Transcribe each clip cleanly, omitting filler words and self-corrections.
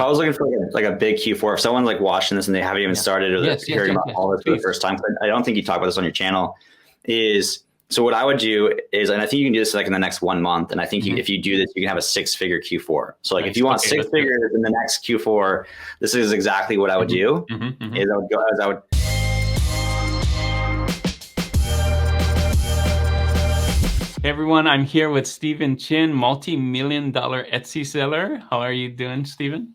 I was looking for like a big Q4, if someone's like watching this and they haven't even started or Yes, they're hearing about all this for the first time, I don't think you talk about this on your channel, is so what I would do is, and I think you can do this like in the next 1 month. And I think if you do this, you can have a 6-figure Q4. So like if you want 6 figures in the next Q4, this is exactly what I would do. Is I would go as I would. Hey everyone, I'm here with Stephen Chin, multi-million-dollar Etsy seller. How are you doing, Stephen?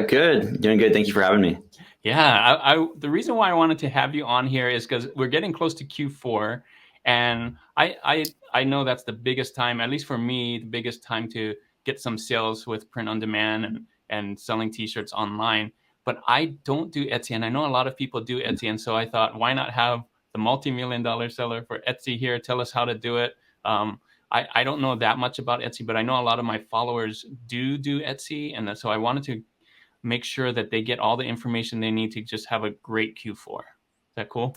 Good, doing good. Thank you for having me. Yeah, the reason why I wanted to have you on here is because we're getting close to Q4, and I know that's the biggest time, at least for me, the biggest time to get some sales with print on demand and selling t-shirts online. But I don't do Etsy, and I know a lot of people do Etsy, and so I thought, why not have the multi-million-dollar seller for Etsy here, tell us how to do it. I don't know that much about Etsy, but I know a lot of my followers do Etsy, and so I wanted to make sure that they get all the information they need to just have a great Q4. Is that cool?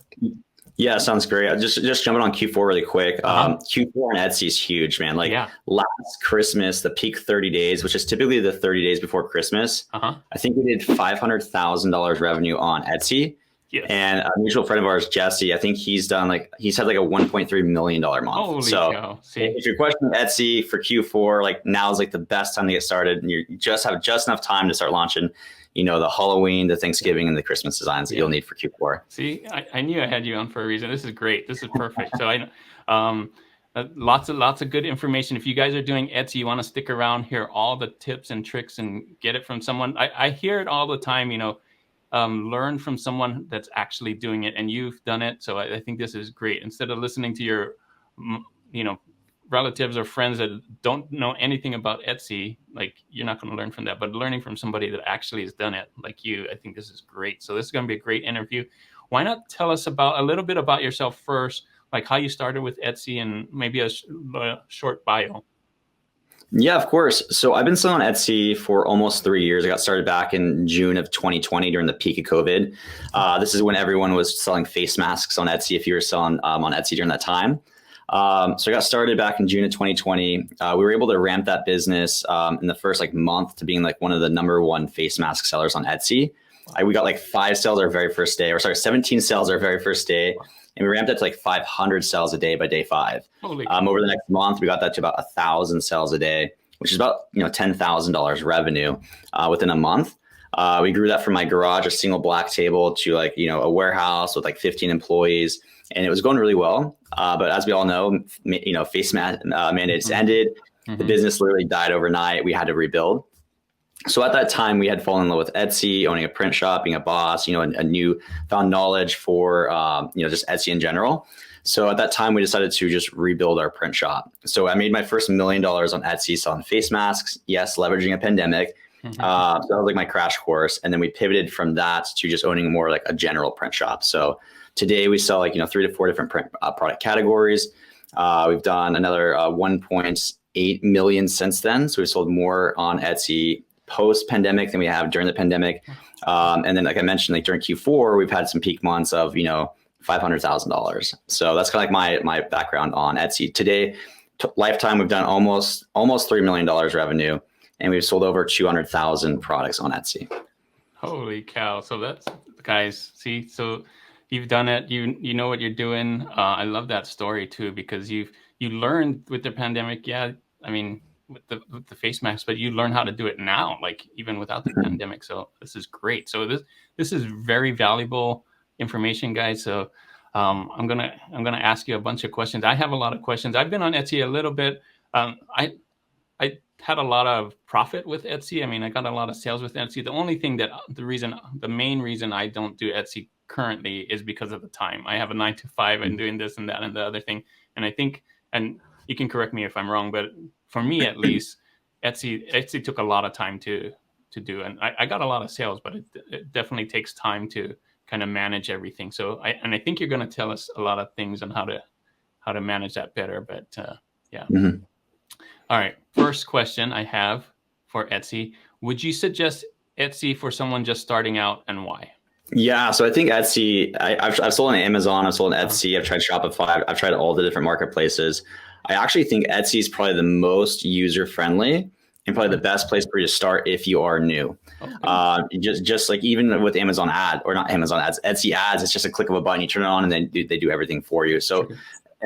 Yeah, sounds great. Just jumping on Q4 really quick. Q4 on Etsy is huge, man. Like last Christmas, the peak 30 days, which is typically the 30 days before Christmas, I think we did $500,000 revenue on Etsy. Yes. And a mutual friend of ours, Jesse, I think he's had like a $1.3 million month. Holy cow. If you're questioning Etsy for Q4, like now is like the best time to get started, and you just have just enough time to start launching, the Halloween, the Thanksgiving, and the Christmas designs that you'll need for Q4. See, I knew I had you on for a reason. This is great. This is perfect. So lots of good information. If you guys are doing Etsy, you want to stick around, hear all the tips and tricks and get it from someone. I hear it all the time, learn from someone that's actually doing it, and you've done it. So I think this is great. Instead of listening to your, relatives or friends that don't know anything about Etsy, like you're not going to learn from that, but learning from somebody that actually has done it like you, I think this is great. So this is going to be a great interview. Why not tell us a little bit about yourself first, like how you started with Etsy and maybe a short bio. Yeah, of course. So I've been selling on Etsy for almost 3 years. I got started back in June of 2020 during the peak of COVID. This is when everyone was selling face masks on Etsy, if you were selling on Etsy during that time. So I got started back in June of 2020. We were able to ramp that business in the first month to being one of the #1 face mask sellers on Etsy. We got 5 sales our very first day, 17 sales our very first day. And we ramped that to 500 sales a day by day 5. Over the next month, we got that to about 1,000 sales a day, which is about $10,000 revenue within a month. We grew that from my garage, a single black table, to a warehouse with 15 employees, and it was going really well. But as we all know, face mandates ended. The business literally died overnight. We had to rebuild. So at that time, we had fallen in love with Etsy, owning a print shop, being a boss, a new found knowledge for, just Etsy in general. So at that time, we decided to just rebuild our print shop. So I made my first $1 million on Etsy selling face masks. Yes, leveraging a pandemic. So that was my crash course. And then we pivoted from that to just owning more a general print shop. So today we sell 3 to 4 different print product categories. We've done another 1.8 million since then. So we've sold more on Etsy post-pandemic than we have during the pandemic. And then, like I mentioned, during Q4, we've had some peak months of, $500,000. So that's kind of my background on Etsy. Today, lifetime, we've done almost $3 million revenue, and we've sold over 200,000 products on Etsy. Holy cow. So that's, guys, see, so you've done it. You know what you're doing. I love that story too, because you learned with the pandemic. Yeah. I mean, with the face masks, but you learn how to do it now, even without the pandemic. So this is great. So this is very valuable information, guys. So I'm gonna ask you a bunch of questions. I have a lot of questions. I've been on Etsy a little bit. I had a lot of profit with Etsy. I mean, I got a lot of sales with Etsy. The main reason I don't do Etsy currently is because of the time. I have a 9 to 5 and doing this and that and the other thing. And I think, and you can correct me if I'm wrong, but for me at least, Etsy took a lot of time to do. And I got a lot of sales, but it definitely takes time to kind of manage everything. So I think you're going to tell us a lot of things on how to manage that better. But yeah. All right. First question I have for Etsy. Would you suggest Etsy for someone just starting out, and why? Yeah, so I think Etsy, I've sold on Amazon, I've sold on Etsy, I've tried Shopify, I've tried all the different marketplaces. I actually think Etsy is probably the most user-friendly and probably the best place for you to start if you are new. Okay. Just like even with Amazon ad or not Amazon ads, Etsy ads, it's just a click of a button. You turn it on and then they do everything for you. So Sure.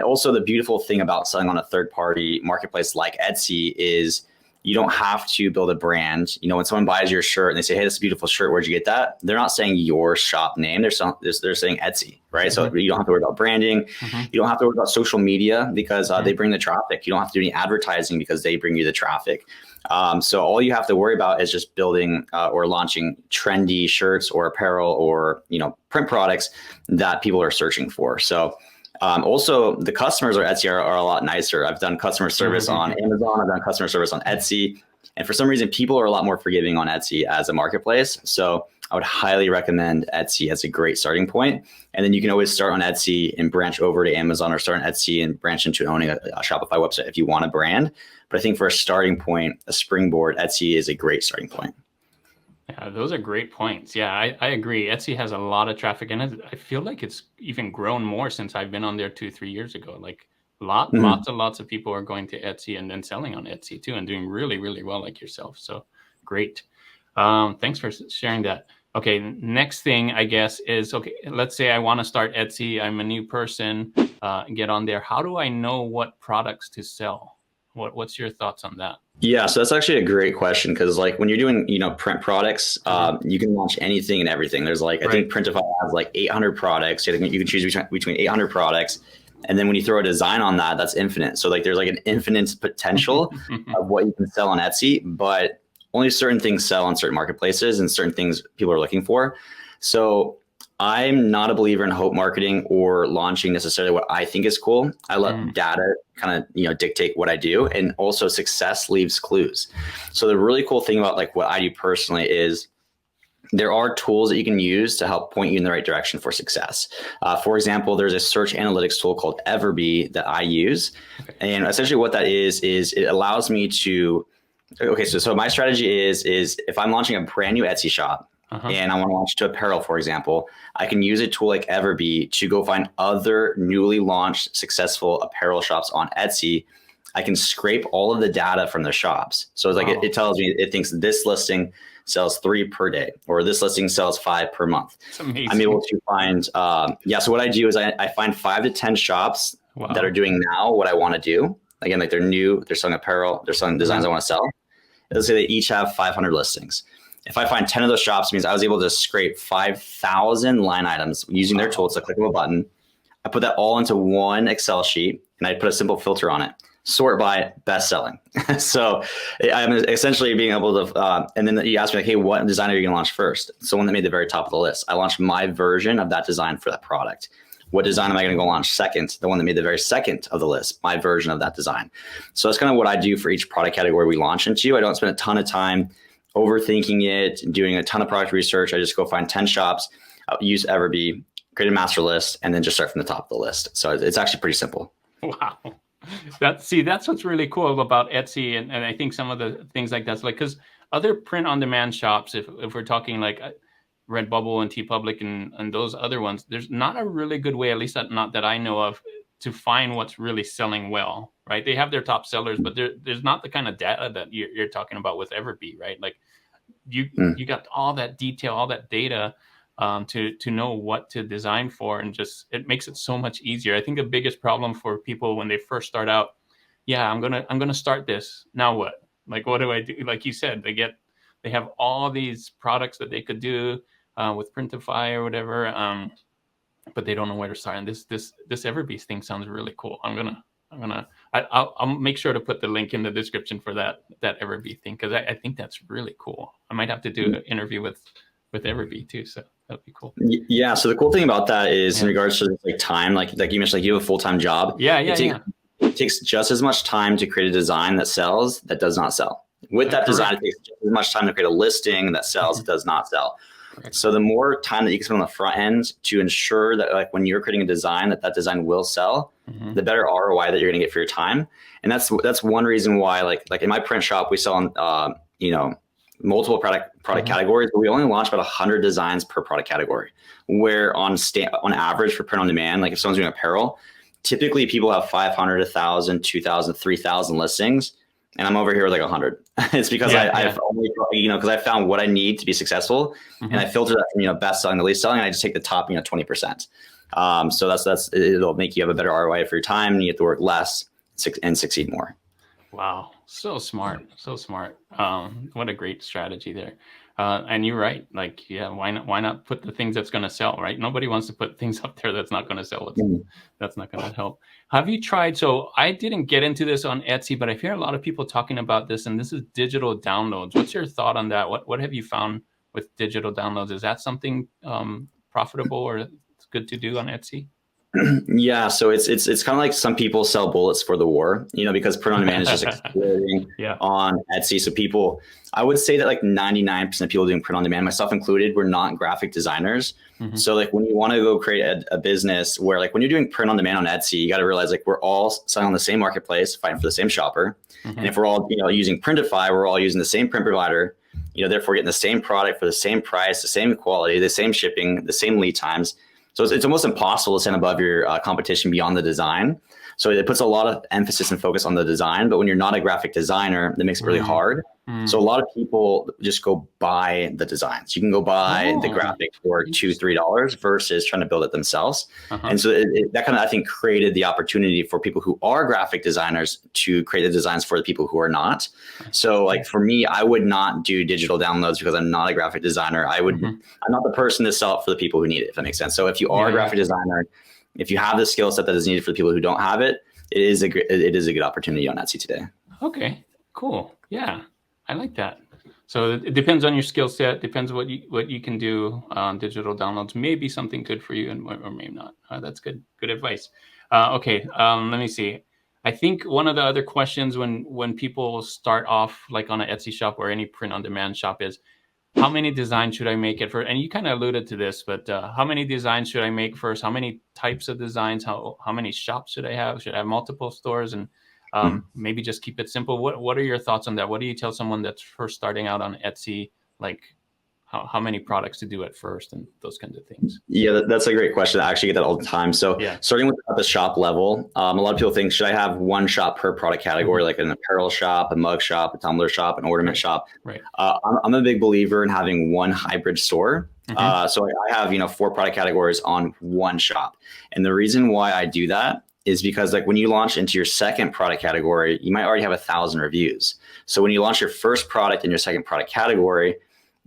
also the beautiful thing about selling on a third party marketplace like Etsy is you don't have to build a brand. You know, when someone buys your shirt and they say, "Hey, this is a beautiful shirt. Where'd you get that?" They're not saying your shop name. They're saying Etsy, right? So you don't have to worry about branding. You don't have to worry about social media because they bring the traffic. You don't have to do any advertising because they bring you the traffic. So all you have to worry about is just building or launching trendy shirts or apparel or, you know, print products that people are searching for. So also, the customers on Etsy are a lot nicer. I've done customer service on Amazon. I've done customer service on Etsy. And for some reason, people are a lot more forgiving on Etsy as a marketplace. So I would highly recommend Etsy as a great starting point. And then you can always start on Etsy and branch over to Amazon, or start on Etsy and branch into owning a Shopify website if you want a brand. But I think for a starting point, a springboard, Etsy is a great starting point. Yeah, those are great points. Yeah, I agree. Etsy has a lot of traffic in it. I feel like it's even grown more since I've been on there 2, 3 years ago. Like Mhm. lots of people are going to Etsy and then selling on Etsy too, and doing really, really well like yourself. So great. Thanks for sharing that. Okay, next thing I guess is, okay, let's say I want to start Etsy. I'm a new person, get on there. How do I know what products to sell? What's your thoughts on that? Yeah, so that's actually a great question because like when you're doing, you know, print products, Mhm. you can launch anything and everything. There's like, I Right. think Printify has like 800 products. You can choose between 800 products. And then when you throw a design on that, that's infinite. So like there's like an infinite potential of what you can sell on Etsy, but only certain things sell on certain marketplaces and certain things people are looking for. So I'm not a believer in hope marketing or launching necessarily what I think is cool. I let data kind of, you know, dictate what I do, and also success leaves clues. So the really cool thing about like what I do personally is there are tools that you can use to help point you in the right direction for success. For example, there's a search analytics tool called Everbee that I use, and essentially what that is it allows me to. Okay, so my strategy is if I'm launching a brand new Etsy shop Uh-huh. and I want to launch to apparel, for example, I can use a tool like Everbee to go find other newly launched successful apparel shops on Etsy. I can scrape all of the data from the shops. So it's like Wow. it tells me, it thinks this listing sells 3 per day, or this listing sells 5 per month. It's I'm able amazing. to find, yeah. So what I do is I find 5 to 10 shops that are Wow. doing now what I want to do. Again, like they're new, they're selling apparel, they're selling designs I want to sell. Let's say they each have 500 listings. If I find 10 of those shops, it means I was able to scrape 5,000 line items using their tool. It's a click of a button. I put that all into one Excel sheet and I put a simple filter on it. Sort by best selling. So I'm essentially being able to, and then you ask me like, hey, what design are you going to launch first? Someone that made the very top of the list. I launched my version of that design for that product. What design am I going to go launch second? The one that made the very second of the list, my version of that design. So that's kind of what I do for each product category we launch into. I don't spend a ton of time overthinking it, doing a ton of product research. I just go find 10 shops, use Everbee, create a master list, and then just start from the top of the list. So it's actually pretty simple. Wow. That's what's really cool about Etsy. And I think some of the things like that's like, because other print on demand shops, if we're talking like Redbubble and TeePublic and those other ones, there's not a really good way, at least not that I know of, to find what's really selling well, right? They have their top sellers, but there's not the kind of data that you're talking about with Everbee, right? Like you got all that detail, all that data, to know what to design for, and just it makes it so much easier. I think the biggest problem for people when they first start out, yeah, I'm gonna start this. Now what? Like, what do I do? Like you said, they have all these products that they could do with Printify or whatever, but they don't know where to start. And this Everbeast thing sounds really cool. I'll make sure to put the link in the description for that Everbee thing, because I think that's really cool. I might have to do an interview with Everbee too, so that'd be cool. Yeah. So the cool thing about that is in regards to like time, like you mentioned, like you have a full-time job. Yeah. It takes just as much time to create a design that sells that does not sell. With that design, it takes just as much time to create a listing that sells that does not sell. Correct. So the more time that you can spend on the front end to ensure that like when you're creating a design that design will sell, the better ROI that you're going to get for your time. And that's one reason why like in my print shop, we sell on, multiple product categories, but we only launch about 100 designs per product category, where on average for print on demand, like if someone's doing apparel, typically people have 500, 1,000, 2,000, 3,000 listings. and I'm over here with like 100. It's because I've only, because I found what I need to be successful, and I filter that from, best selling to least selling, and I just take the top, 20%. So it'll make you have a better ROI for your time, and you have to work less and succeed more. Wow. So smart. So smart. What a great strategy there. And you're right. Like, yeah, why not put the things that's going to sell, right? Nobody wants to put things up there that's not going to sell. That's not going to help. Have you tried? So I didn't get into this on Etsy, but I hear a lot of people talking about this, and this is digital downloads. What's your thought on that? What have you found with digital downloads? Is that something profitable or it's good to do on Etsy? Yeah, so it's kind of like some people sell bullets for the war, because print on demand is just exploding on Etsy. So I would say that like 99% of people doing print on demand, myself included, we're not graphic designers. So like when you want to go create a business where like when you're doing print on demand on Etsy, you got to realize like we're all selling on the same marketplace, fighting for the same shopper. And if we're all, using Printify, we're all using the same print provider, therefore getting the same product for the same price, the same quality, the same shipping, the same lead times. So it's almost impossible to stand above your competition beyond the design. So it puts a lot of emphasis and focus on the design. But when you're not a graphic designer, that makes it really hard. So a lot of people just go buy the designs. You can go buy the graphic for $2, $3 versus trying to build it themselves. And so that kind of, I think, created the opportunity for people who are graphic designers to create the designs for the people who are not. So like for me, I would not do digital downloads because I'm not a graphic designer. I'm not the person to sell it for the people who need it, if that makes sense. So if you are a graphic designer, if you have the skill set that is needed for the people who don't have it, it is a good opportunity on Etsy today. Okay, cool. Yeah, I like that. So it depends on your skill set. Depends what you can do. Digital downloads may be something good for you, or maybe not. That's good advice. Okay, let me see. I think one of the other questions when people start off like on an Etsy shop or any print on demand shop is, how many designs should I make it for? And you kind of alluded to this, but how many designs should I make first? How many types of designs? How many shops should I have? Should I have multiple stores? And maybe just keep it simple. What are your thoughts on that? What do you tell someone that's first starting out on Etsy? Like how many products to do at first and those kinds of things? Yeah, that's a great question. I actually get that all the time. So starting with at the shop level, a lot of people think, should I have one shop per product category, like an apparel shop, a mug shop, a tumbler shop, an ornament shop? Right. I'm a big believer in having one hybrid store. So I have, 4 product categories on one shop. And the reason why I do that is because like when you launch into your second product category, you might already have 1,000 reviews. So when you launch your first product in your second product category,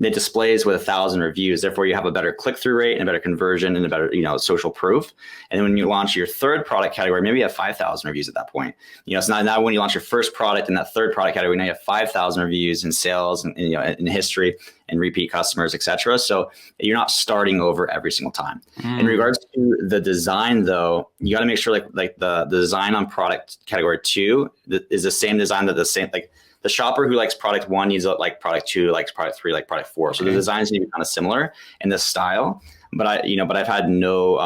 it displays with 1,000 reviews. Therefore, you have a better click-through rate and a better conversion and a better, social proof. And then when you launch your third product category, maybe you have 5,000 reviews at that point. So now when you launch your first product in that third product category, now you have 5,000 reviews and sales and in history and repeat customers, et cetera. So you're not starting over every single time. In regards to the design, though, you got to make sure like the design on product category 2 is the same design that the shopper who likes product 1 needs like product 2, likes product 3, like product 4. So the designs need to be kind of similar in the style. But I've had no,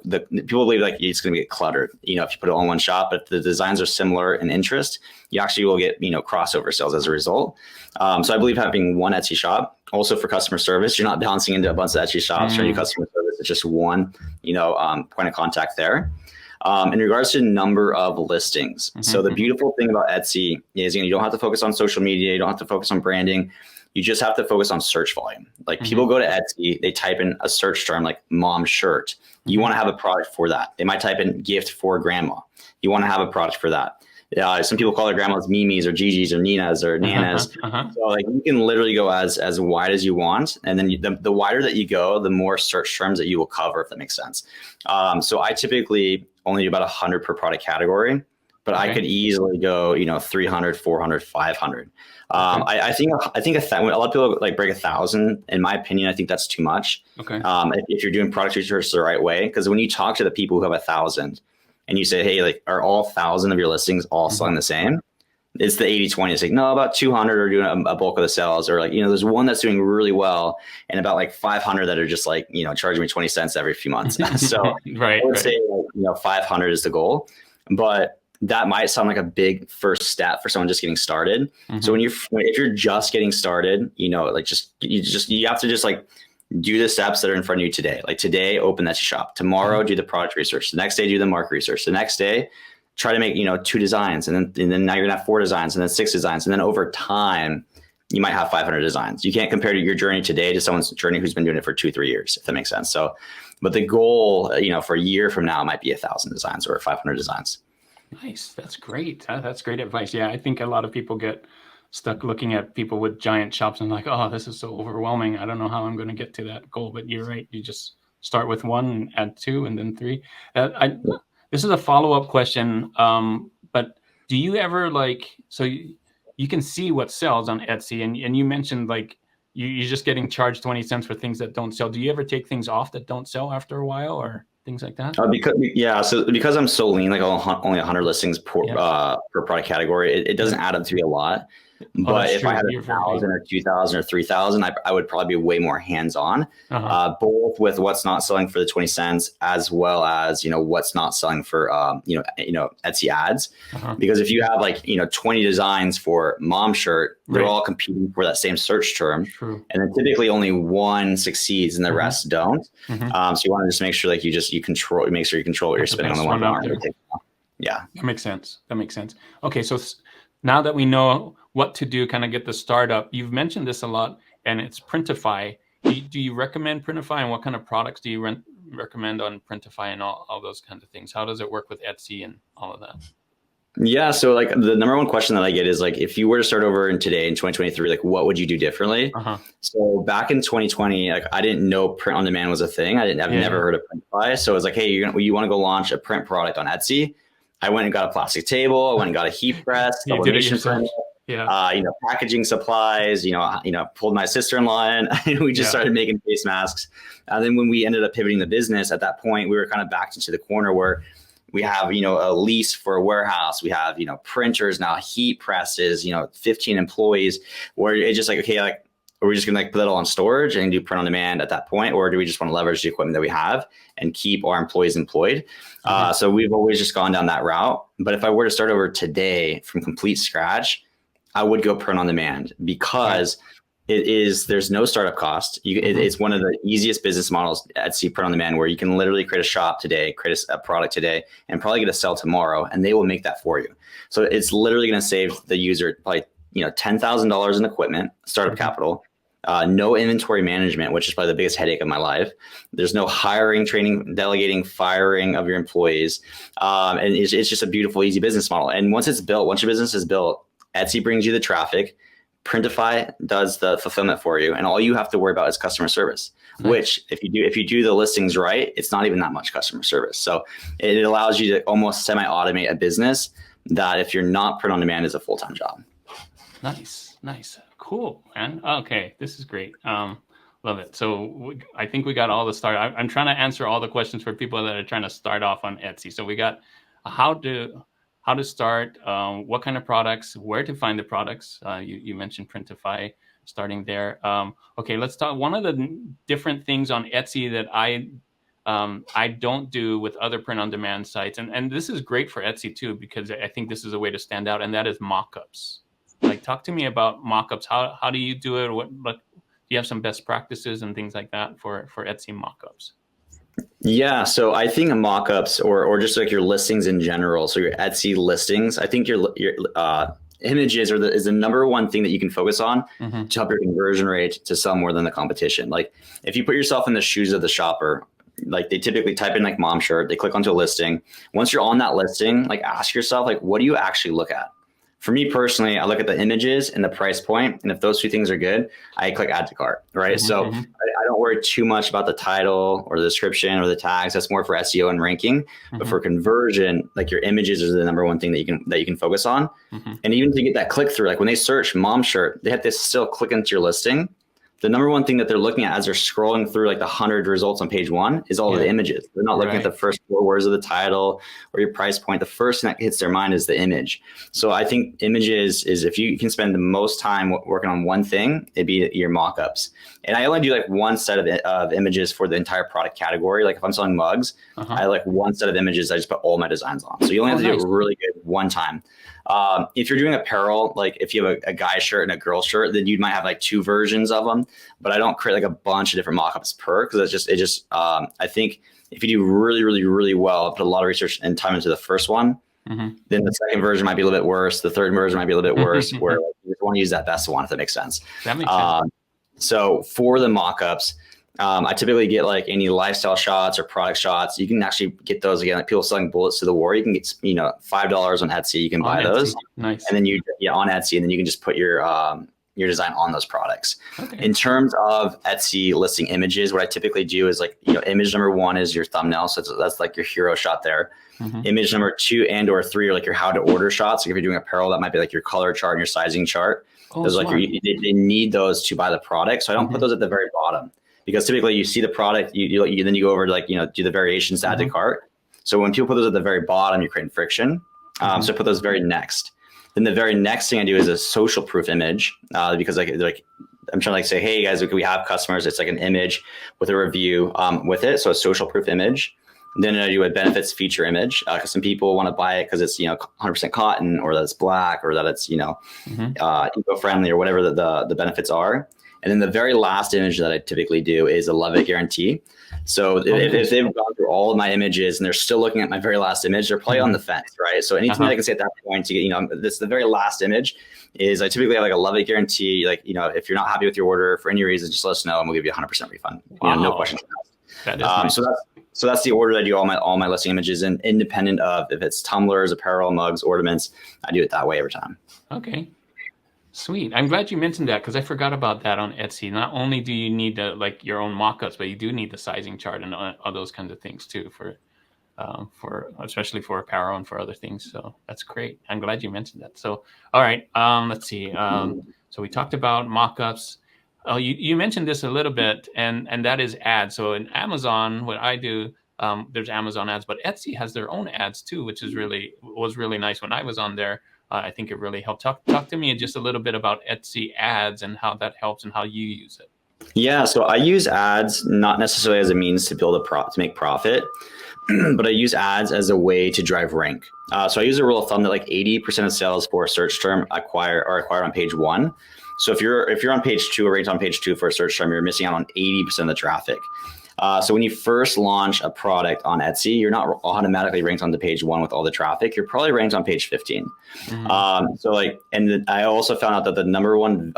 the people believe like it's going to get cluttered, if you put it all in one shop. But if the designs are similar in interest, you actually will get, crossover sales as a result. So I believe having one Etsy shop, also for customer service, you're not bouncing into a bunch of Etsy shops trying to do customer service. It's just one, point of contact there. In regards to number of listings. So the beautiful thing about Etsy is, you don't have to focus on social media. You don't have to focus on branding. You just have to focus on search volume. Like people go to Etsy, they type in a search term like mom shirt. You want to have a product for that. They might type in gift for grandma. You want to have a product for that. Some people call their grandmas Mimi's or Gigi's or Nina's or Nana's. So like you can literally go as wide as you want. And then the wider that you go, the more search terms that you will cover, if that makes sense. So I typically only do about 100 per product category, but I could easily go, 300, 400, 500. I think a lot of people like break 1,000. In my opinion, I think that's too much. If you're doing product research the right way, because when you talk to the people who have 1,000 and you say, hey, like, are all 1,000 of your listings all selling the same? It's the 80-20. It's like, no, about 200 are doing a bulk of the sales, or like, there's one that's doing really well and about like 500 that are just like, charging me 20 cents every few months. So I would say, 500 is the goal, but that might sound like a big first step for someone just getting started. So if you're just getting started, you have to just like do the steps that are in front of you today. Like today, open that shop. Tomorrow, do the product research. The next day, do the market research. The next day, try to make, 2 designs, and then now you're gonna have 4 designs, and then 6 designs. And then over time, you might have 500 designs. You can't compare your journey today to someone's journey who's been doing it for 2-3 years, if that makes sense. So, but the goal, for a year from now might be 1,000 designs or 500 designs. Nice. That's great. That's great advice. Yeah. I think a lot of people get stuck looking at people with giant shops and like, oh, this is so overwhelming. I don't know how I'm going to get to that goal. But you're right. You just start with 1 and add 2 and then 3. This is a follow-up question. But do you ever so you can see what sells on Etsy, and you mentioned you're just getting charged 20 cents for things that don't sell. Do you ever take things off that don't sell after a while or things like that? Because I'm so lean, like only 100 listings per product category, it doesn't add up to be a lot. But if I had 1,000 or 2,000 or 3,000, I would probably be way more hands-on, both with what's not selling for the 20 cents as well as, what's not selling for, Etsy ads. Because if you have 20 designs for mom shirt, they're all competing for that same search term. True. And then typically only one succeeds and the rest don't. So you want to just make sure make sure you control what you're spending on the one that Yeah. That makes sense. Okay. So now that we know what to do, kind of get the startup, you've mentioned this a lot, and it's Printify. Do you recommend Printify, and what kind of products do you recommend on Printify and all those kinds of things? How does it work with Etsy and all of that? Yeah. So the number one question that I get is if you were to start over in 2023, what would you do differently? So back in 2020, I didn't know print on demand was a thing. I've never heard of Printify. So it was hey, you want to go launch a print product on Etsy? I went and got a plastic table. I went and got a heat press, sublimation print, packaging supplies, pulled my sister-in-law in. We just started making face masks. And then when we ended up pivoting the business at that point, we were kind of backed into the corner where we have, a lease for a warehouse. We have, printers now, heat presses, 15 employees, where it's just are we just going to put that all on storage and do print on demand at that point? Or do we just want to leverage the equipment that we have and keep our employees employed? So we've always just gone down that route. But if I were to start over today from complete scratch, I would go print on demand because there's no startup cost. It's one of the easiest business models at Etsy, print on demand, where you can literally create a shop today, create a product today, and probably get a sell tomorrow, and they will make that for you. So it's literally going to save the user probably $10,000 in equipment, startup capital, no inventory management, which is probably the biggest headache of my life. There's no hiring, training, delegating, firing of your employees. And it's just a beautiful, easy business model. And once your business is built, Etsy brings you the traffic, Printify does the fulfillment for you, and all you have to worry about is customer service. Which, if you do the listings right, it's not even that much customer service. So it allows you to almost semi-automate a business that, if you're not print on demand, is a full-time job. Nice, cool, man. Okay, this is great. Love it. So I think we got all the start. I'm trying to answer all the questions for people that are trying to start off on Etsy. So we got how to start, what kind of products, where to find the products. You mentioned Printify, starting there. Okay, let's talk. One of the different things on Etsy that I don't do with other print-on-demand sites, and this is great for Etsy too, because I think this is a way to stand out, and that is mock-ups. Talk to me about mock-ups. How do you do it? Do you have some best practices and things like that for Etsy mock-ups? Yeah, so I think mock-ups or just your listings in general, so your Etsy listings, I think your images is the number one thing that you can focus on to help your conversion rate to sell more than the competition. If you put yourself in the shoes of the shopper, they typically type in mom shirt, they click onto a listing. Once you're on that listing, ask yourself, what do you actually look at? For me personally, I look at the images and the price point, and if those 2 things are good, I click add to cart, right? So I don't worry too much about the title or the description or the tags. That's more for SEO and ranking. But for conversion, your images is the number one thing that you can focus on. And even to get that click through, when they search mom shirt, they have to still click into your listing. The number one thing that they're looking at as they're scrolling through the 100 results on page 1 is all of the images. They're not looking at the first 4 words of the title or your price point. The first thing that hits their mind is the image. So I think images is, if you can spend the most time working on one thing, it'd be your mock-ups. And I only do one set of images for the entire product category. If I'm selling mugs, I one set of images. I just put all my designs on. So you only have to do it really good one time. If you're doing apparel, if you have a guy shirt and a girl shirt, then you might have 2 versions of them. But I don't create a bunch of different mock-ups because I think if you do really, really, really well, put a lot of research and time into the first one, Mm-hmm. Then the second version might be a little bit worse. The third version might be a little bit worse, where like, you just want to use that best one, if that makes sense. That makes sense. So for the mock-ups, I typically get like any lifestyle shots or product shots. You can actually get those again, like people selling bullets to the war. You can get, $5 on Etsy. You can buy those. Nice. And then on Etsy, and then you can just put your design on those products. Okay. In terms of Etsy listing images, what I typically do is like, image number 1 is your thumbnail. So that's like your hero shot there. Mm-hmm. Image number 2 and or 3 are like your how to order shots. So if you're doing apparel, that might be like your color chart and your sizing chart. Those like they need those to buy the product. So I don't put those at the very bottom, because typically you see the product, you then you go over to like, do the variations to add to cart. So when people put those at the very bottom, you're creating friction. So I put those very next. Then the very next thing I do is a social proof image, because like I'm trying to like say, hey guys, we have customers. It's like an image with a review with it. So a social proof image. Then I do a benefits feature image, because some people want to buy it because it's 100% cotton, or that it's black, or that it's eco-friendly, or whatever the benefits are. And then the very last image that I typically do is a love it guarantee. So if they've gone through all of my images and they're still looking at my very last image, they're probably on the fence, right? So anything that I can say at that point to get, this the very last image is I typically have like a love it guarantee. Like, if you're not happy with your order for any reason, just let us know and we'll give you 100% refund. Wow. No questions asked. That is nice. So that's the order that I do all my listing images in, independent of if it's tumblers, apparel, mugs, ornaments. I do it that way every time. Okay. Sweet. I'm glad you mentioned that, because I forgot about that on Etsy. Not only do you need your own mock-ups, but you do need the sizing chart and all those kinds of things too, for especially for apparel and for other things. So that's great. I'm glad you mentioned that. So, all right. Let's see. So we talked about mock-ups. Oh, you mentioned this a little bit, and that is ads. So in Amazon, what I do, there's Amazon ads, but Etsy has their own ads too, which was really nice when I was on there. I think it really helped. Talk to me just a little bit about Etsy ads and how that helps and how you use it. Yeah, so I use ads not necessarily as a means to build to make profit, but I use ads as a way to drive rank. So I use a rule of thumb that like 80% of sales for a search term are acquired on page 1. So if you're on page 2 or ranked on page 2 for a search term, you're missing out on 80% of the traffic. So when you first launch a product on Etsy, you're not automatically ranked on the page 1 with all the traffic. You're probably ranked on page 15. I also found out that the number one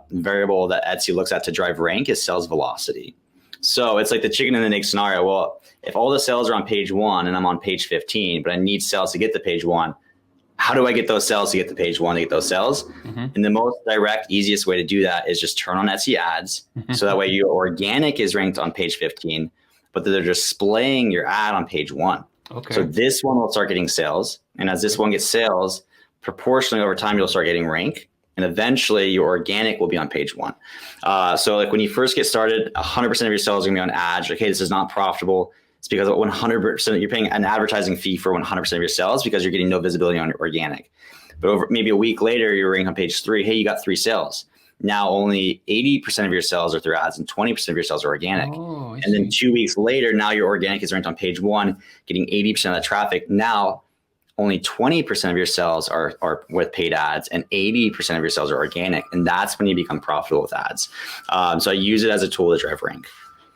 variable that Etsy looks at to drive rank is sales velocity. So it's like the chicken and the egg scenario. Well, if all the sales are on page 1 and I'm on page 15, but I need sales to get to page 1, how do I get those sales to get to page 1 to get those sales? And the most direct, easiest way to do that is just turn on Etsy ads. So that way your organic is ranked on page 15, but they're displaying your ad on page 1. Okay. So this one will start getting sales. And as this one gets sales, proportionally over time, you'll start getting rank. And eventually your organic will be on page 1. So like when you first get started, 100% of your sales are gonna be on ads. Okay, this is not profitable. It's because 100% you're paying an advertising fee for 100% of your sales because you're getting no visibility on your organic. But over maybe a week later, you're ranked on page 3. Hey, you got 3 sales. Now only 80% of your sales are through ads and 20% of your sales are organic. And then 2 weeks later, now your organic is ranked on page 1, getting 80% of the traffic. Now only 20% of your sales are with paid ads and 80% of your sales are organic. And that's when you become profitable with ads. So I use it as a tool to drive rank.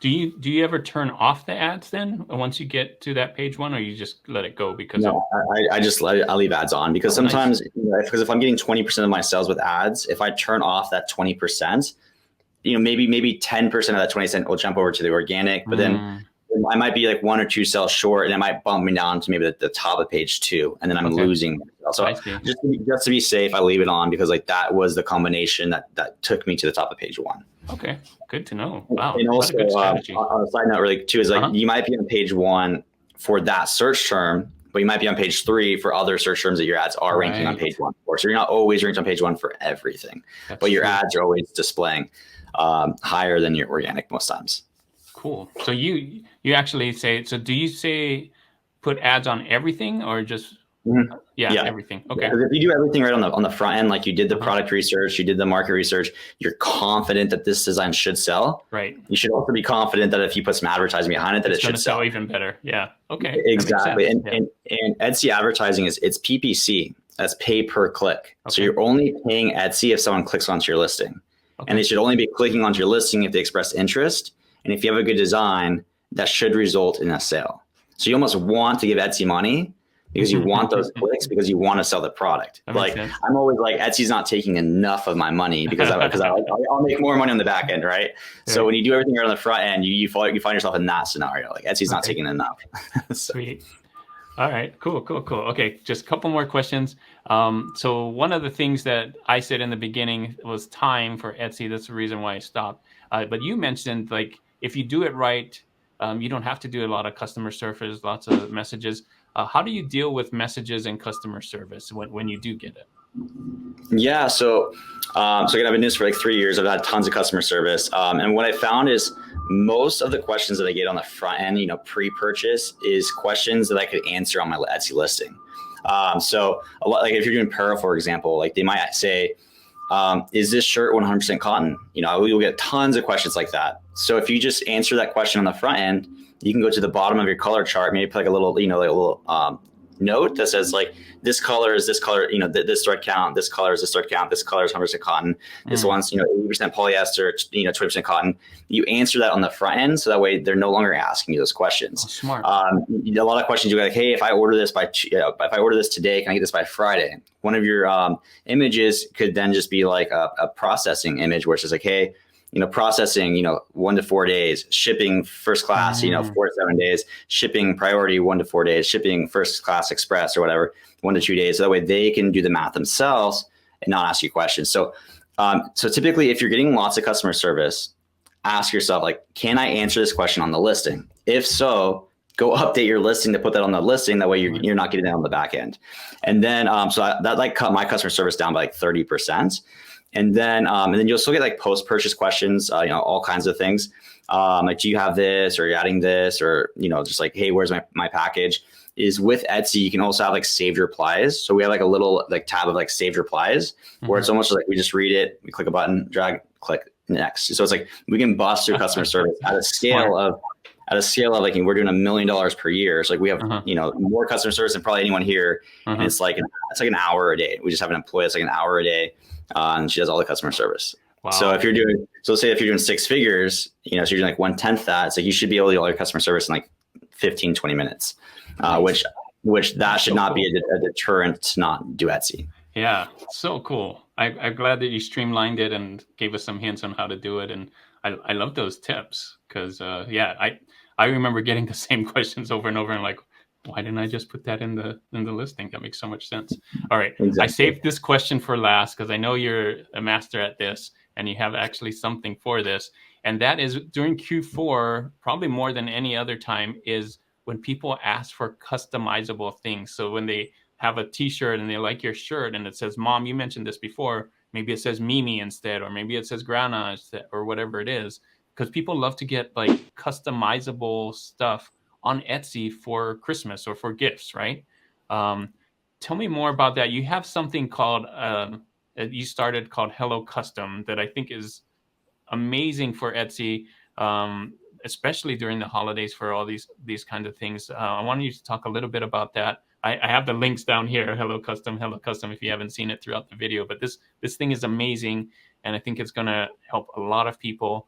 Do you ever turn off the ads then once you get to that page 1, or you just let it go? Because I leave ads on because sometimes because if I'm getting 20% of my sales with ads, if I turn off that 20%, maybe 10% of that 20% will jump over to the organic, but then I might be like 1 or 2 sales short, and it might bump me down to maybe the top of page 2, and then I'm losing. So just to be safe, I leave it on because like that was the combination that took me to the top of page 1. Okay, good to know. Wow, and also good strategy. On a side note, really too, is like you might be on page 1 for that search term, but you might be on page 3 for other search terms that your ads are ranking on page 1 for. So you're not always ranked on page 1 for everything, but your ads are always displaying higher than your organic most times. Cool. So you actually say, so do you say put ads on everything or just everything? Okay. Because if you do everything right on the front end, like you did the product research, you did the market research, you're confident that this design should sell. Right. You should also be confident that if you put some advertising behind it, that it should sell even better. Yeah. Okay. Exactly. And Etsy advertising it's PPC. That's pay per click. Okay. So you're only paying Etsy if someone clicks onto your listing. Okay. And they should only be clicking onto your listing if they express interest. And if you have a good design, that should result in a sale. So you almost want to give Etsy money because you want those clicks because you want to sell the product. That makes Like sense. I'm always like Etsy's not taking enough of my money because I'll make more money on the back end, right? So Right. when you do everything right on the front end, you find yourself in that scenario. Like Etsy's not Okay. taking enough. So, Sweet. All right, cool. Okay, just a couple more questions. So one of the things that I said in the beginning was time for Etsy. That's the reason why I stopped. But you mentioned like if you do it right, you don't have to do a lot of customer service, lots of messages. How do you deal with messages and customer service when you do get it? yeah. So again, I've been doing this for like 3 years. I've had tons of customer service. And what I found is most of the questions that I get on the front end, pre-purchase is questions that I could answer on my Etsy listing. So a lot, like if you're doing apparel, for example, like they might say, is this shirt 100% cotton? We will get tons of questions like that. So if you just answer that question on the front end, you can go to the bottom of your color chart, maybe put like a little, like a little note that says like this color is this color, this thread count, this color is this thread count, this color is 100% cotton, this one's 80% polyester, 20% cotton. You answer that on the front end, so that way they're no longer asking you those questions. Oh, smart. A lot of questions you go like, hey, if I order this if I order this today, can I get this by Friday? One of your images could then just be like a processing image, where it's just like, hey, processing, 1 to 4 days, shipping first class, 4 to 7 days, shipping priority 1 to 4 days, shipping first class express or whatever, 1 to 2 days. So that way they can do the math themselves and not ask you questions. So typically if you're getting lots of customer service, ask yourself, like, can I answer this question on the listing? If so, go update your listing to put that on the listing. That way you're not getting that on the back end. And then, that like cut my customer service down by like 30%. And then you'll still get like post-purchase questions, all kinds of things. Like, do you have this, or you're adding this, or, just like, hey, where's my package? Is with Etsy, you can also have like saved replies. So we have like a little like tab of like saved replies, where it's almost like we just read it, we click a button, drag, click next. So it's like we can bust through customer service at a scale of like, we're doing $1 million per year. So like we have, more customer service than probably anyone here. And it's like an hour a day. We just have an employee that's like an hour a day. And she does all the customer service. Wow. So say if you're doing 6 figures, so you're doing like 1/10 that, it's like you should be able to do all your customer service in like 15, 20 minutes, nice. which that should not be a deterrent to not do Etsy. Yeah, so cool. I'm glad that you streamlined it and gave us some hints on how to do it. And I love those tips because, I remember getting the same questions over and over and like, why didn't I just put that in the listing? That makes so much sense. All right. Exactly. I saved this question for last because I know you're a master at this and you have actually something for this. And that is during Q4, probably more than any other time, is when people ask for customizable things. So when they have a t-shirt and they like your shirt and it says, Mom, you mentioned this before, maybe it says Mimi instead, or maybe it says Grana instead, or whatever it is, because people love to get like customizable stuff on Etsy for Christmas or for gifts, right? Tell me more about that. You have something called, you started called Hello Custom that I think is amazing for Etsy, especially during the holidays for all these kind of things. I want you to talk a little bit about that. I have the links down here, Hello Custom, if you haven't seen it throughout the video. But this thing is amazing, and I think it's going to help a lot of people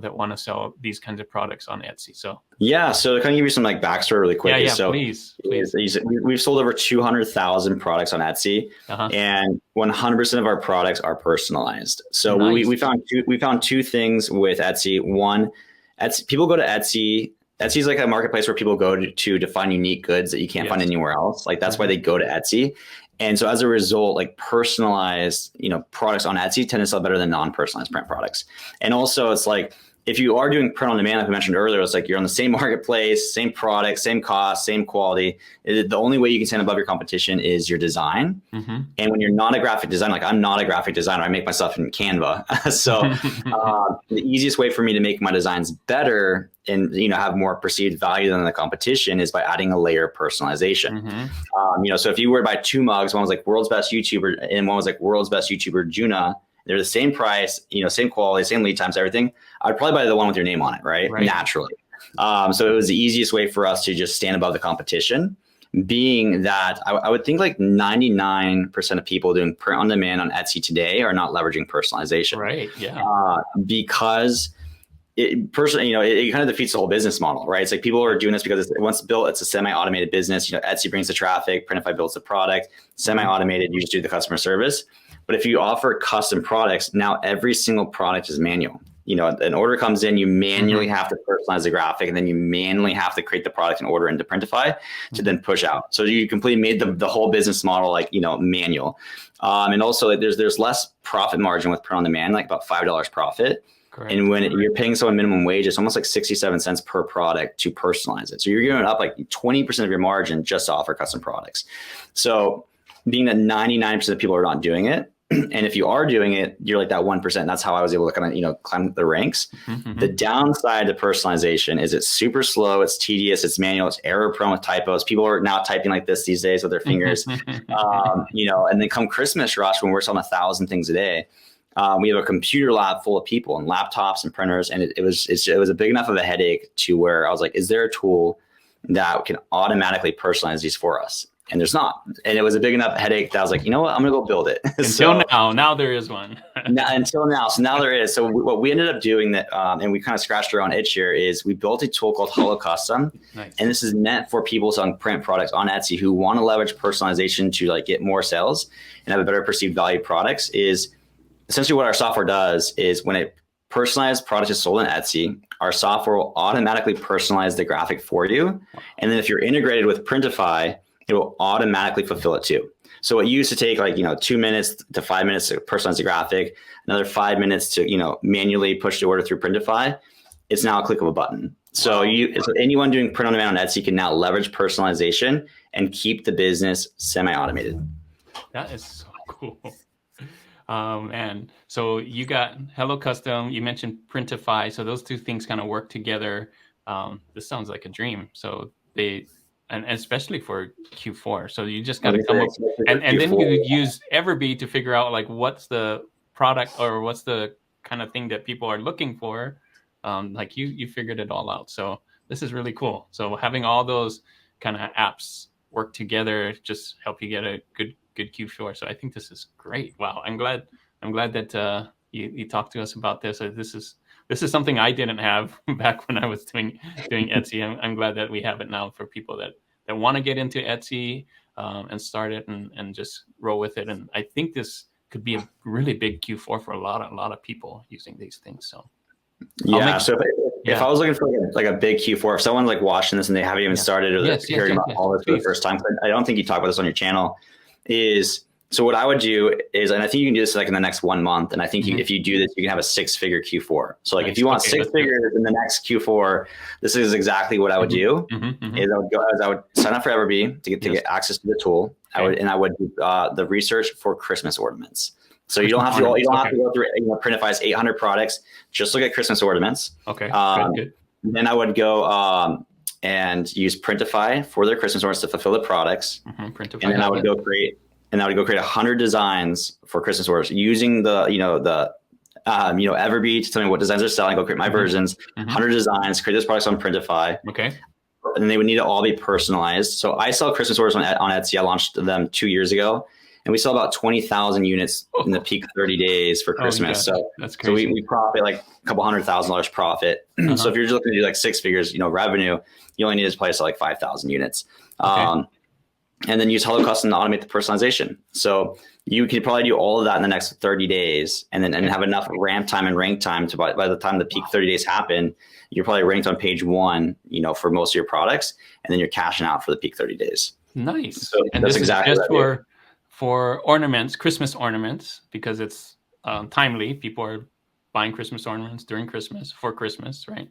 that want to sell these kinds of products on Etsy. So to kind of give you some like backstory really quick. So please. We've sold over 200,000 products on Etsy, and 100% of our products are personalized. So nice. we found two things with Etsy. One, people go to Etsy. Etsy's like a marketplace where people go to find unique goods that you can't find anywhere else. Like that's why they go to Etsy. And so as a result, like personalized, products on Etsy tend to sell better than non-personalized print products. And also it's like, if you are doing print on demand, like I mentioned earlier, it's like you're on the same marketplace, same product, same cost, same quality. The only way you can stand above your competition is your design. And when you're not a graphic designer, like I'm not a graphic designer, I make my stuff in Canva. So the easiest way for me to make my designs better and have more perceived value than the competition is by adding a layer of personalization. So if you were to buy 2 mugs, one was like world's best YouTuber and one was like world's best YouTuber Juna, they're the same price, same quality, same lead times, everything. I'd probably buy the one with your name on it, right? Naturally. So it was the easiest way for us to just stand above the competition, being that I would think like 99% of people doing print on demand on Etsy today are not leveraging personalization. Right. Yeah. Because it personally, it kind of defeats the whole business model, right? It's like people are doing this because once built, it's a semi-automated business. Etsy brings the traffic, Printify builds the product, semi-automated, you just do the customer service. But if you offer custom products, now every single product is manual. An order comes in, you manually have to personalize the graphic, and then you manually have to create the product and order into Printify to then push out. So you completely made the whole business model manual. And also there's less profit margin with print on demand, like about $5 profit. Correct. And when you're paying someone minimum wage, it's almost like 67 cents per product to personalize it. So you're giving up like 20% of your margin just to offer custom products. So being that 99% of people are not doing it, and if you are doing it, you're like that 1%. That's how I was able to kind of, climb the ranks. The downside to personalization is it's super slow, it's tedious, it's manual, it's error prone with typos. People are now typing like this these days with their fingers. And then come Christmas rush, when we're selling 1,000 things a day, we have a computer lab full of people and laptops and printers. And it was a big enough of a headache to where I was like, is there a tool that can automatically personalize these for us? And there's not. And it was a big enough headache that I was like, you know what, I'm going to go build it. Until now there is one. Until now. So now there is. So what we ended up doing and we kind of scratched our own itch here, is we built a tool called Hello Custom. Nice. And this is meant for people selling print products on Etsy who want to leverage personalization to like get more sales and have a better perceived value products. Is essentially what our software does is when a personalized product is sold on Etsy, our software will automatically personalize the graphic for you. And then if you're integrated with Printify, it will automatically fulfill it too. So it used to take like, 2 minutes to 5 minutes to personalize the graphic, another 5 minutes to, manually push the order through Printify. It's now a click of a button. So anyone doing print on demand on Etsy can now leverage personalization and keep the business semi-automated. That is so cool. And so you got Hello Custom, you mentioned Printify. So those two things kind of work together. This sounds like a dream. So and especially for Q4. So you just got to come up and then you use Everbee to figure out like what's the product or what's the kind of thing that people are looking for. Like you figured it all out. So this is really cool. So having all those kind of apps work together just help you get a good Q4. So I think this is great. Wow. I'm glad that you talked to us about this. This is something I didn't have back when I was doing Etsy. I'm glad that we have it now for people that want to get into Etsy and start it and just roll with it. And I think this could be a really big Q4 for a lot of people using these things. So if I was looking for like a big Q4, if someone's like watching this and they haven't even started or hearing about all this for the first time, I don't think you talk about this on your channel. So what I would do is, and I think you can do this like in the next 1 month. And I think if you do this, you can have a 6-figure Q4. So like if you want 6 figures in the next Q4, this is exactly what I would do. Is I would sign up for Everbee to get access to the tool. I would do the research for Christmas ornaments. So you don't have to go through Printify's 800 products. Just look at Christmas ornaments. Okay. Good. Then I would go and use Printify for their Christmas ornaments to fulfill the products. Printify, and then I would go create 100 designs for Christmas orders using the Everbee to tell me what designs are selling. Go create my versions, 100 designs, create those products on Printify. Okay. And they would need to all be personalized. So I sell Christmas orders on Etsy. I launched them 2 years ago, and we sell about 20,000 units in the peak 30 days for Christmas. So that's crazy. So we profit like a couple $100,000 profit. So if you're just looking to do like 6 figures, revenue, you only need to place like 5,000 units. Okay. And then use Hello Custom to automate the personalization. So you could probably do all of that in the next 30 days and then have enough ramp time and rank time to by the time the peak 30 days happen, you're probably ranked on page 1, for most of your products, and then you're cashing out for the peak 30 days. Nice. So and that's this exactly is just for ornaments, Christmas ornaments, because it's timely. People are buying Christmas ornaments during Christmas for Christmas, right?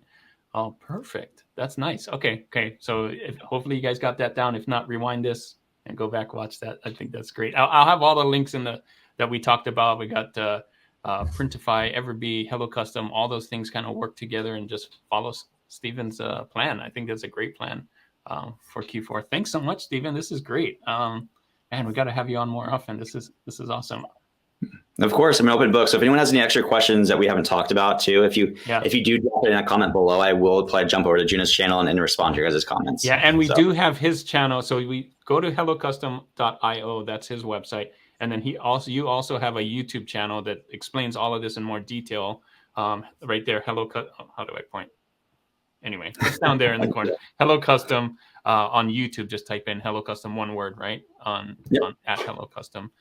Oh, perfect. That's nice. Okay. So hopefully you guys got that down. If not, rewind this and go back, watch that. I think that's great. I'll have all the links that we talked about. We got Printify, Everbee, Hello Custom, all those things kind of work together and just follow Steven's plan. I think that's a great plan for Q4. Thanks so much, Steven. This is great. Man, we got to have you on more often. This is awesome. Of course, I'm an open book. So if anyone has any extra questions that we haven't talked about too, if you do drop it in a comment below, I will probably jump over to Juna's channel and respond to your guys' comments. Yeah, and we do have his channel. So we go to hellocustom.io. That's his website. And then you also have a YouTube channel that explains all of this in more detail. right there. How do I point? Anyway, it's down there in the corner. Hello Custom on YouTube. Just type in Hello Custom, one word, right? Yep. On at Hello Custom.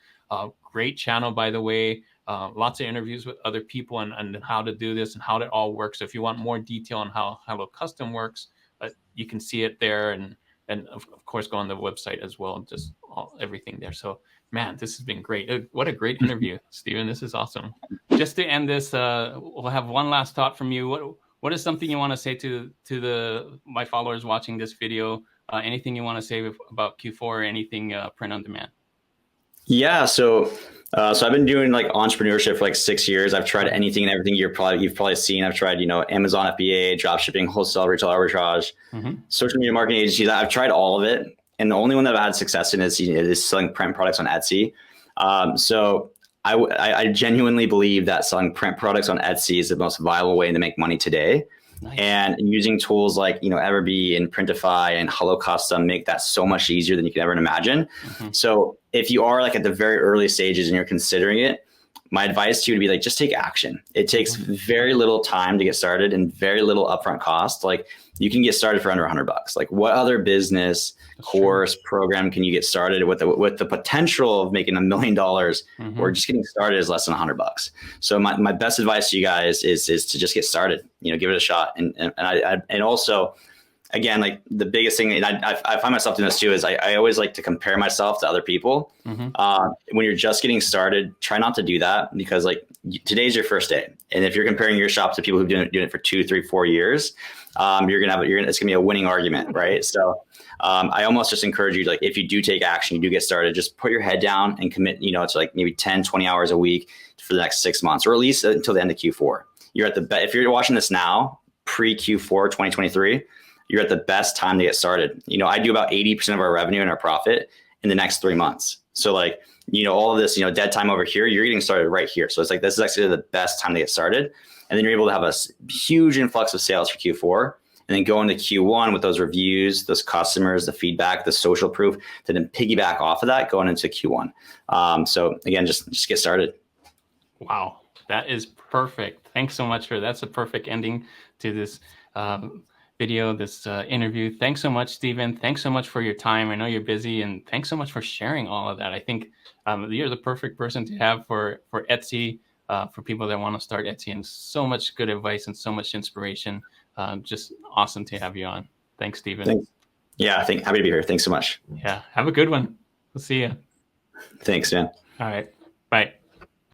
Great channel, by the way. Lots of interviews with other people and how to do this and how it all works. So if you want more detail on how Hello Custom works, you can see it there, and of course go on the website as well. Just everything there. So man, this has been great. What a great interview, Stephen. This is awesome. Just to end this, we'll have one last thought from you. What is something you want to say to my followers watching this video? Anything you want to say about Q4 or anything print on demand? Yeah. So I've been doing like entrepreneurship for like 6 years. I've tried anything and everything you've probably seen. I've tried, Amazon FBA, drop shipping, wholesale, retail arbitrage, social media marketing agencies. I've tried all of it. And the only one that I've had success in is selling print products on Etsy. So I genuinely believe that selling print products on Etsy is the most viable way to make money today. Nice. And using tools like, Everbee and Printify and Hello Custom make that so much easier than you can ever imagine. So if you are like at the very early stages and you're considering it, my advice to you would be like, just take action. It takes very little time to get started and very little upfront cost. Like you can get started for under $100. Like what other business, course, program can you get started with the potential of making $1 million or just getting started is less than $100. So my best advice to you guys is to just get started, give it a shot. And also, again, like the biggest thing, and I find myself doing this too, is I always like to compare myself to other people. When you're just getting started, try not to do that because like today's your first day. And if you're comparing your shop to people who've been doing it for 2, 3, 4 years, it's gonna be a winning argument, right? So I almost just encourage you, like, if you do take action, you do get started, just put your head down and commit, to like maybe 10, 20 hours a week for the next 6 months, or at least until the end of Q4. You're at if you're watching this now, pre Q4 2023, you're at the best time to get started. I do about 80% of our revenue and our profit in the next 3 months. So like, all of this, dead time over here, you're getting started right here. So it's like, this is actually the best time to get started. And then you're able to have a huge influx of sales for Q4 and then go into Q1 with those reviews, those customers, the feedback, the social proof to then piggyback off of that going into Q1. So again, just get started. Wow. That is perfect. Thanks so much that's a perfect ending to this video, this interview. Thanks so much, Stephen. Thanks so much for your time. I know you're busy, and thanks so much for sharing all of that. I think you're the perfect person to have for Etsy, for people that want to start Etsy, and so much good advice and so much inspiration. Just awesome to have you on. Thanks, Stephen. Thanks. Yeah, happy to be here. Thanks so much. Yeah, have a good one. We'll see you. Thanks, man. All right. Bye.